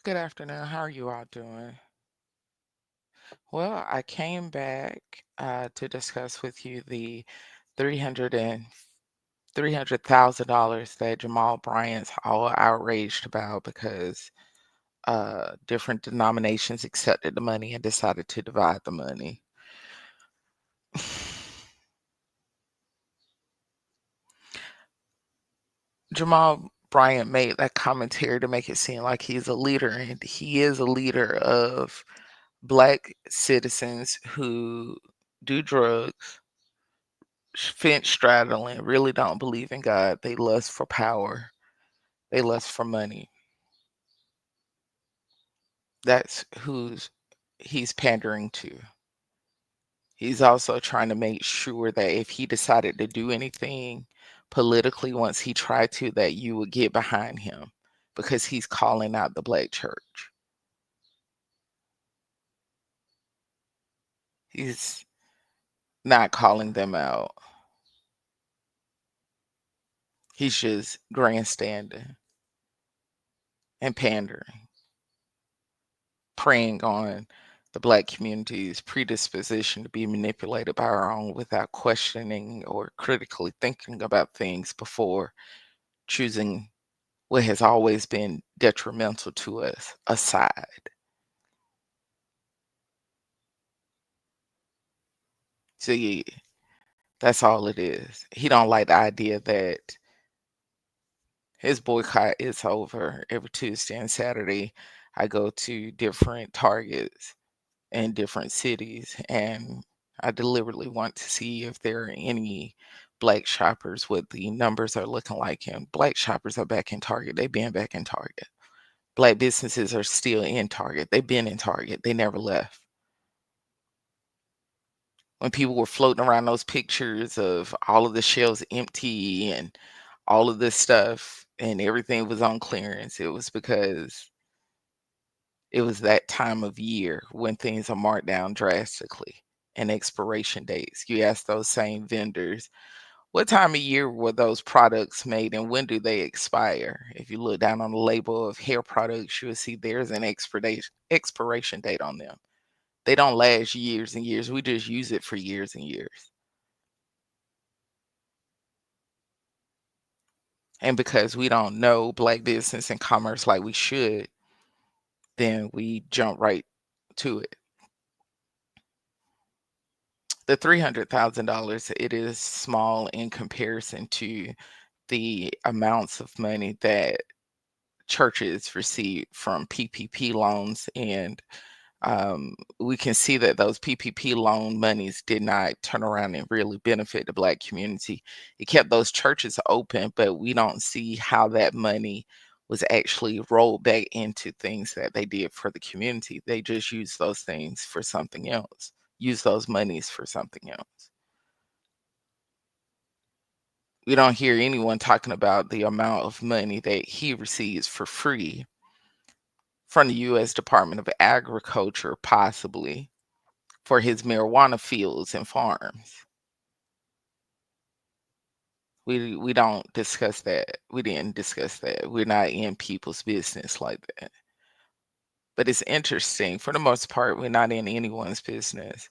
Good afternoon. How are you all doing? Well, I came back to discuss with you the 300 and $300,000 that Jamal Bryant's all outraged about because different denominations accepted the money and decided to divide the money. Jamal Bryant made that commentary to make it seem like he's a leader, and he is a leader of black citizens who do drugs, fence straddling, really don't believe in God. They lust for power. They lust for money. That's who's he's pandering to. He's also trying to make sure that if he decided to do anything politically once he tried to, that you would get behind him because he's calling out the black church. He's not calling them out. He's just grandstanding and pandering, preying on the black community's predisposition to be manipulated by our own without questioning or critically thinking about things before choosing what has always been detrimental to us aside. See, that's all it is. He don't like the idea that his boycott is over. Every Tuesday and Saturday, I go to different Targets in different cities, and I deliberately want to see if there are any black shoppers, what the numbers are looking like. And black shoppers are back in Target. They've been back in Target. Black businesses are still in Target. They've been in Target. They never left. When people were floating around those pictures of all of the shelves empty and all of this stuff and everything was on clearance, it was because it was that time of year when things are marked down drastically and expiration dates. You ask those same vendors, what time of year were those products made and when do they expire? If you look down on the label of hair products, you'll see there's an expiration date on them. They don't last years and years. We just use it for years and years. And because we don't know black business and commerce like we should, then we jump right to it. The $300,000, it is small in comparison to the amounts of money that churches receive from PPP loans. And we can see that those PPP loan monies did not turn around and really benefit the black community. It kept those churches open, but we don't see how that money was actually rolled back into things that they did for the community. They just used those things for something else, use those monies for something else. We don't hear anyone talking about the amount of money that he receives for free from the U.S. Department of Agriculture, possibly for his marijuana fields and farms. We don't discuss that. We didn't discuss that. We're not in people's business like that. But it's interesting. For the most part, we're not in anyone's business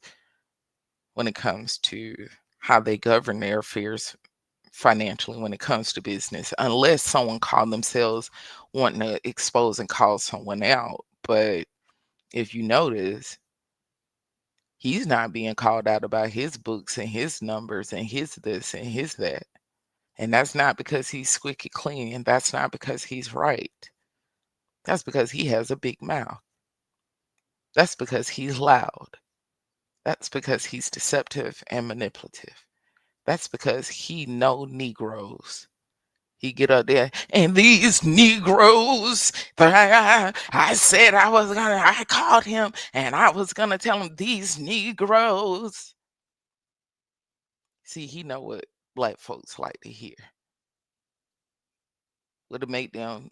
when it comes to how they govern their affairs financially when it comes to business, unless someone called themselves wanting to expose and call someone out. But if you notice, he's not being called out about his books and his numbers and his this and his that. And that's not because he's squeaky clean, and that's not because he's right. That's because he has a big mouth. That's because he's loud. That's because he's deceptive and manipulative. That's because he know Negroes. He get up there and these Negroes. I said I called him and I was gonna tell him these Negroes. See, he know what black folks like to hear. Would have made them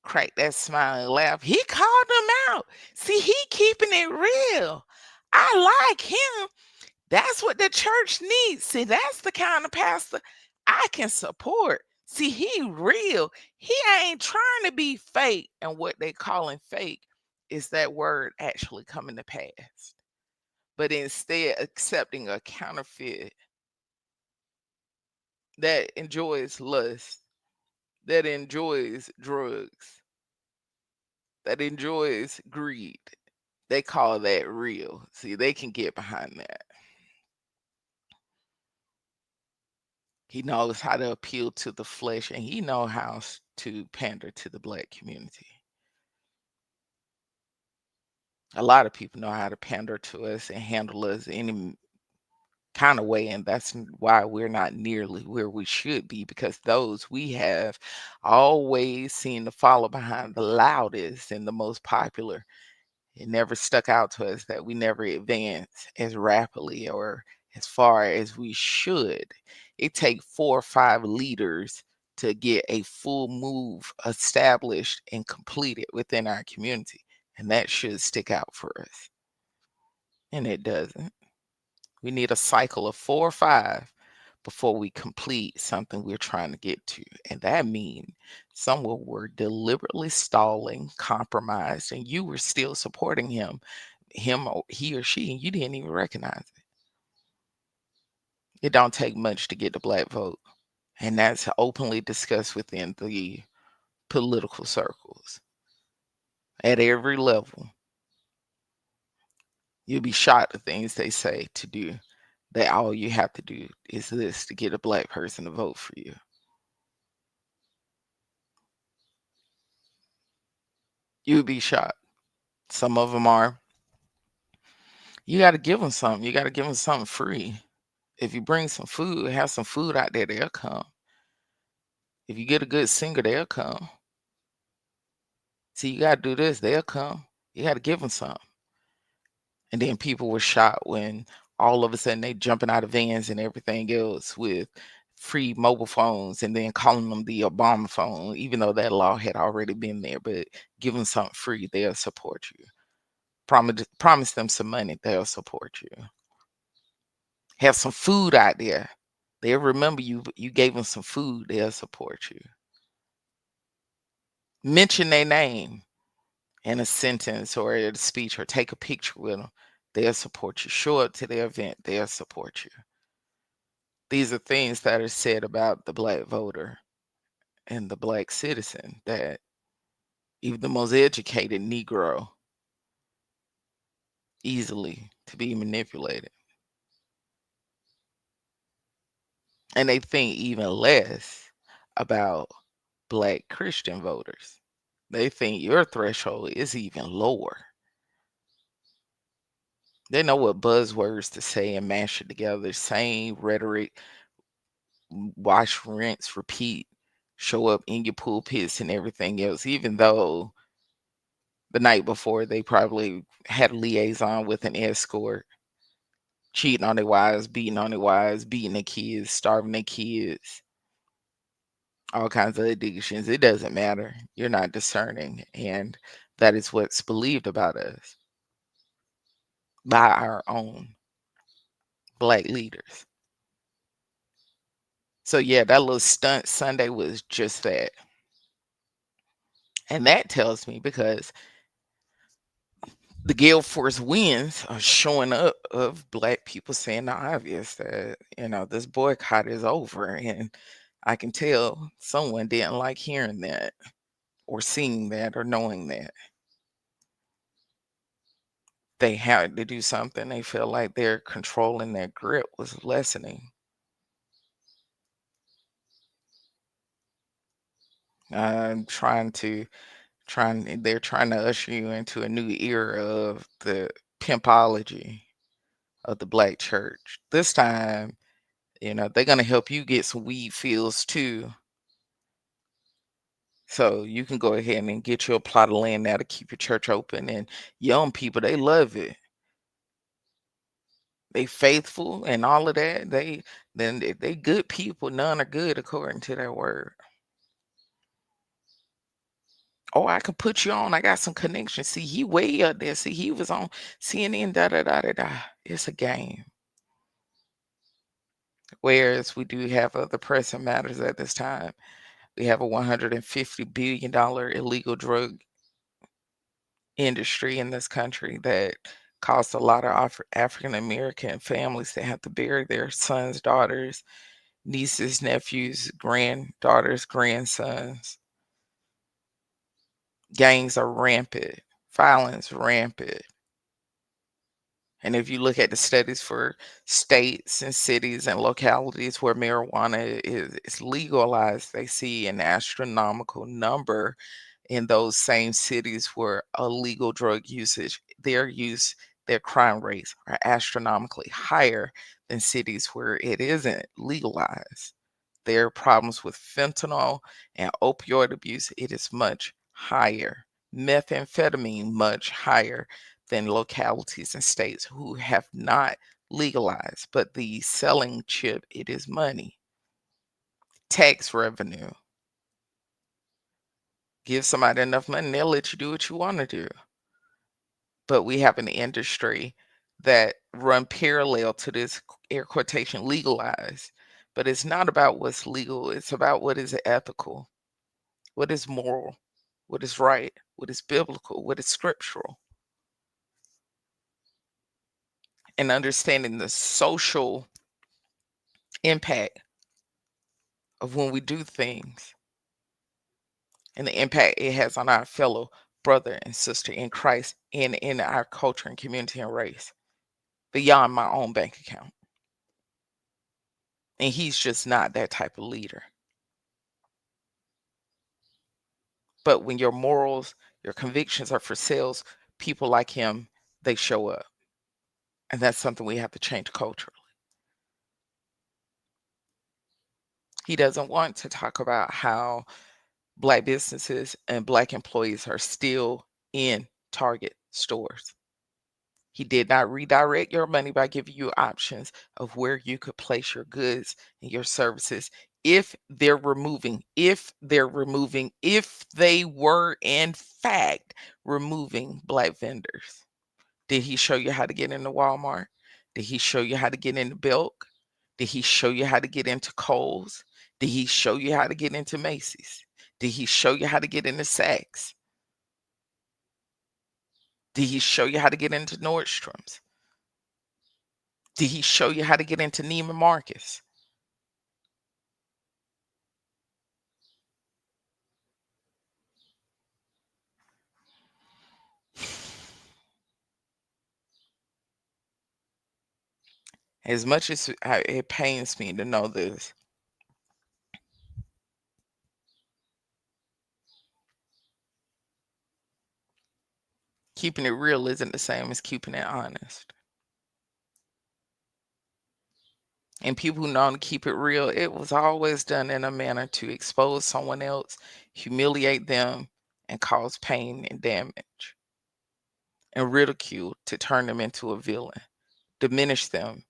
crack that smile and laugh. He called them out. See, he keeping it real. I like him. That's what the church needs. See, that's the kind of pastor I can support. See, he real. He ain't trying to be fake. And what they calling fake is that word actually coming to pass. But instead accepting a counterfeit that enjoys lust, that enjoys drugs, that enjoys greed. They call that real. See, they can get behind that. He knows how to appeal to the flesh, and he knows how to pander to the black community. A lot of people know how to pander to us and handle us any kind of way, and that's why we're not nearly where we should be, because those we have always seem to follow behind the loudest and the most popular. It never stuck out to us that we never advance as rapidly or as far as we should. It takes 4 or 5 leaders to get a full move established and completed within our community. And that should stick out for us. And it doesn't. We need a cycle of 4 or 5 before we complete something we're trying to get to. And that means someone were deliberately stalling, compromised, and you were still supporting him or he or she, and you didn't even recognize it. It don't take much to get the black vote. And that's openly discussed within the political circles at every level. You'll be shocked at things they say to do, that all you have to do is this to get a black person to vote for you. You'd be shocked. Some of them are. You got to give them something. You got to give them something free. If you bring some food, have some food out there, they'll come. If you get a good singer, they'll come. See, you got to do this, they'll come. You got to give them something. And then people were shocked when all of a sudden they jumping out of vans and everything else with free mobile phones and then calling them the Obama phone, even though that law had already been there. But give them something free, they'll support you. Promise them some money, they'll support you. Have some food out there. They'll remember you. You gave them some food, they'll support you. Mention their name in a sentence or in a speech or take a picture with them. They'll support you. Show up to their event, they'll support you. These are things that are said about the black voter and the black citizen that even the most educated Negro easily to be manipulated. And they think even less about black Christian voters. They think your threshold is even lower. They know what buzzwords to say and mash it together. Same rhetoric, wash, rinse, repeat, show up in your pulpits and everything else, even though the night before they probably had a liaison with an escort, cheating on their wives, beating their kids, starving their kids, all kinds of addictions. It doesn't matter. You're not discerning. And that is what's believed about us by our own black leaders. So yeah, that little stunt Sunday was just that. And that tells me because the gale force winds are showing up of black people saying the obvious that, this boycott is over. And I can tell someone didn't like hearing that or seeing that or knowing that. They had to do something. They feel like their control and their grip was lessening. I'm they're trying to usher you into a new era of the pimpology of the black church. This time, they're gonna help you get some weed fields too. So you can go ahead and get you a plot of land now to keep your church open. And young people, they love it. They faithful and all of that. They good people. None are good according to their word. Oh, I can put you on. I got some connections. See, he way up there. See, he was on CNN. Da da da da da. It's a game. Whereas we do have other pressing matters at this time. We have a $150 billion illegal drug industry in this country that costs a lot of African American families that have to bury their sons, daughters, nieces, nephews, granddaughters, grandsons. Gangs are rampant, violence rampant. And if you look at the studies for states and cities and localities where marijuana is legalized, they see an astronomical number in those same cities where illegal drug usage, their crime rates are astronomically higher than cities where it isn't legalized. Their problems with fentanyl and opioid abuse, it is much higher. Methamphetamine, much higher than localities and states who have not legalized. But the selling chip, it is money, tax revenue. Give somebody enough money, they'll let you do what you want to do. But we have an industry that run parallel to this air quotation legalized. But it's not about what's legal, it's about what is ethical, what is moral, what is right, what is biblical, what is scriptural, and understanding the social impact of when we do things and the impact it has on our fellow brother and sister in Christ and in our culture and community and race beyond my own bank account. And he's just not that type of leader. But when your morals, your convictions are for sales, people like him, they show up. And that's something we have to change culturally. He doesn't want to talk about how Black businesses and Black employees are still in Target stores. He did not redirect your money by giving you options of where you could place your goods and your services if they were in fact removing Black vendors. Did he show you how to get into Walmart? Did he show you how to get into Belk? Did he show you how to get into Kohl's? Did he show you how to get into Macy's? Did he show you how to get into Saks? Did he show you how to get into Nordstrom's? Did he show you how to get into Neiman Marcus? As much as it pains me to know this, keeping it real isn't the same as keeping it honest. And people who know how to keep it real, it was always done in a manner to expose someone else, humiliate them, and cause pain and damage, and ridicule to turn them into a villain, diminish them,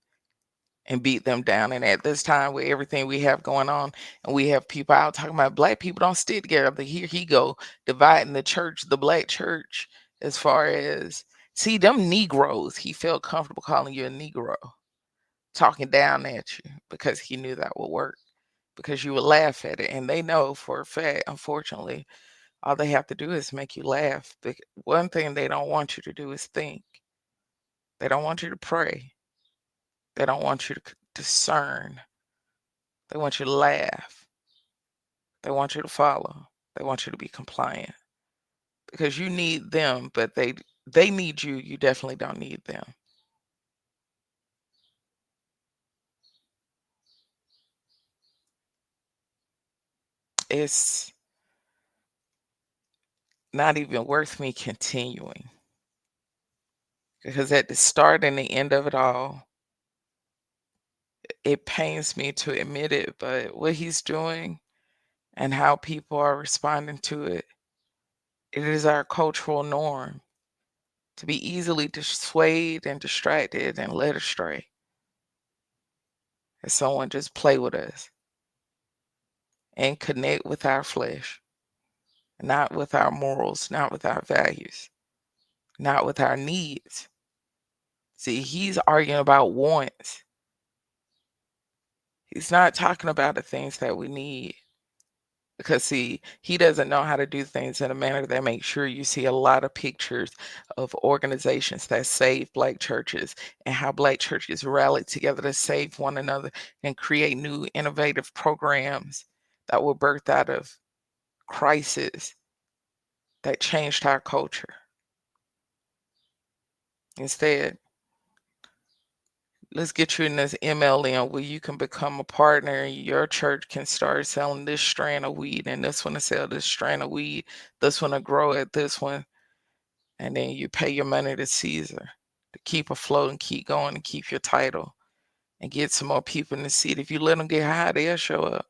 and beat them down. And at this time, with everything we have going on, and we have people out talking about Black people don't stick together. Here he go dividing the church, the Black church, as far as see them Negroes. He felt comfortable calling you a Negro, talking down at you because he knew that would work. Because you would laugh at it, and they know for a fact, unfortunately, all they have to do is make you laugh. But one thing they don't want you to do is think. They don't want you to pray. They don't want you to discern. They want you to laugh. They want you to follow. They want you to be compliant because you need them, but they need you. You definitely don't need them. It's not even worth me continuing because at the start and the end of it all, it pains me to admit it, but what he's doing and how people are responding to it, it is our cultural norm to be easily dissuaded and distracted and led astray. As someone just play with us and connect with our flesh, not with our morals, not with our values, not with our needs. See, he's arguing about wants. He's not talking about the things that we need. Because see, he doesn't know how to do things in a manner that makes sure you see a lot of pictures of organizations that save Black churches and how Black churches rallied together to save one another and create new innovative programs that were birthed out of crisis that changed our culture. Instead, let's get you in this MLM where you can become a partner and your church can start selling this strand of weed and this one to sell this strand of weed, this one to grow at this one, and then you pay your money to Caesar to keep afloat and keep going and keep your title and get some more people in the seat. If you let them get high, they'll show up.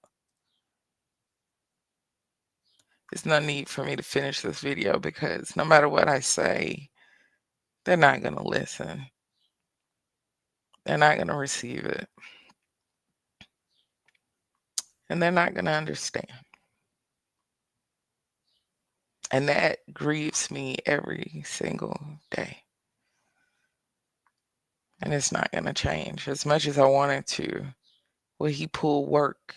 There's no need for me to finish this video because no matter what I say, they're not going to listen. They're not going to receive it. And they're not going to understand. And that grieves me every single day. And it's not going to change. As much as I wanted to, will he pull work?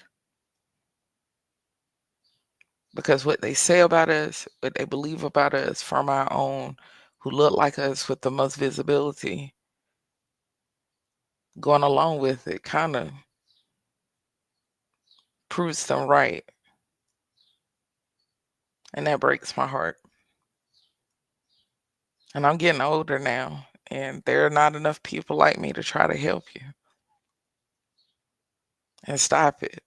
Because what they say about us, what they believe about us from our own, who look like us with the most visibility, going along with it kind of proves them right. And that breaks my heart. And I'm getting older now, and there are not enough people like me to try to help you and stop it.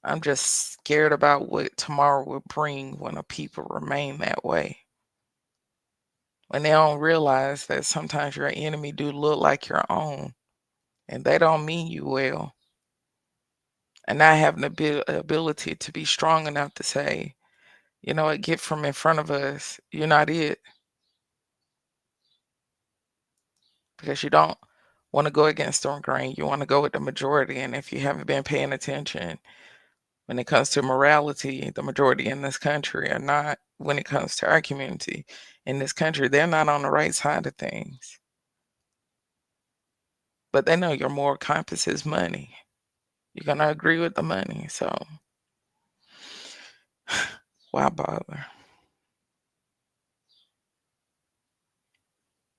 I'm just scared about what tomorrow will bring when a people remain that way. When they don't realize that sometimes your enemy do look like your own, and they don't mean you well. And not having the ability to be strong enough to say, you know what, get from in front of us. You're not it. Because you don't want to go against the grain. You want to go with the majority. And if you haven't been paying attention, when it comes to morality, the majority in this country are not, when it comes to our community in this country, they're not on the right side of things. But they know your moral compass is money. You're going to agree with the money. So why bother?